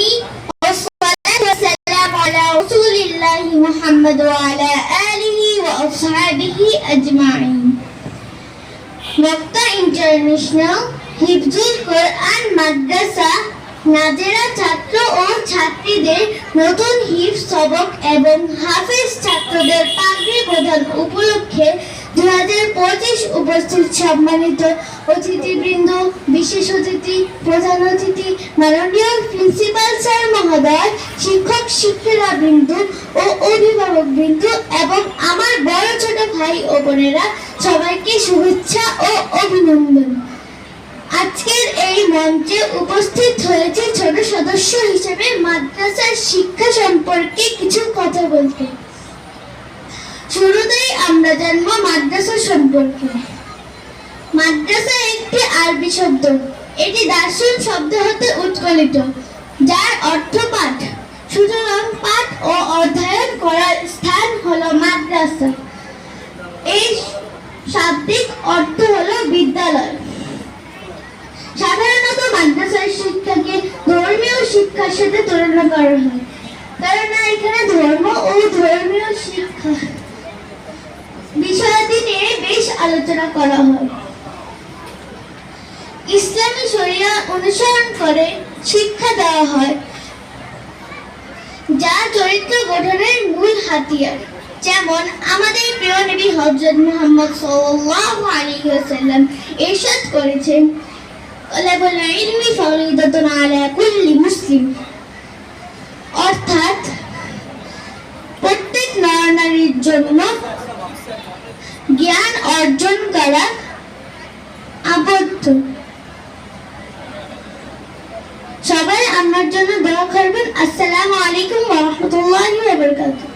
العالمين والصلاة والسلام على رسول الله محمد وعلى آله وأصحابه أجمعين. Mecca international হিফজুল কোরআন মাদ্রাসা নাজেরা ছাত্র ও ছাত্রীদের নতুন হিফজ সবক এবং হাফেজ ছাত্রদের পাগড়ি প্রদান উপলক্ষে 2025 উপস্থিত সম্মানিত অতিথিবৃন্দ, বিশেষ অতিথি, প্রধান অতিথি, মাননীয় প্রিন্সিপাল স্যার মহোদয়, শিক্ষক শিক্ষিকা বৃন্দ ও অভিভাবক বৃন্দ এবং আমার বড় ছোট ভাই ও বোনেরা, সবাইকে শুভেচ্ছা ও অভিনন্দন। আজকের এই মঞ্চে উপস্থিত হয়েছে ছোট সদস্য হিসেবে মাদ্রাসার শিক্ষা সম্পর্কে কিছু কথা বলতে। শুরুতেই আমরা জানবো মাদ্রাসা সম্পর্কে। মাদ্রাসা একটি আরবি শব্দ। এটি দার্শন শব্দ হতে উৎকলিত, যার অর্থ পাঠ। সুতরাং পাঠ ও অধ্যয়ন করার স্থান হলো মাদ্রাসা। এই শাব্দিক অর্থ হলো বিদ্যালয়। সাধারণত মাদ্রাসার শিক্ষাকে ধর্মীয় শিক্ষার সাথে তুলনা করা হয়, কারণ এখানে ধর্ম ও ধর্মীয় শিক্ষা বিষয়াদি নিয়ে বেশ আলোচনা করা হয়। ইসলামী শরিয়া অনুসরণ করে শিক্ষা দেওয়া হয়, যা চরিত্র গঠনের মূল হাতিয়ার। যেমন আমাদের প্রিয় নবী হযরত মুহাম্মদ সাল্লাল্লাহু আলাইহি ওয়াসাল্লাম ইরশাদ করেছেন, তালাবুল ইলমি ফরিদাতুন আলা কুল্লি মুসলিম, অর্থাৎ প্রত্যেক নর-নারীর জন্য জ্ঞান অর্জন করা আবদ্ধ। সবাই আমার জন্য দোয়া করবেন। আসসালামু আলাইকুম ওয়া রাহমাতুল্লাহি ওয়া বারাকাতুহু।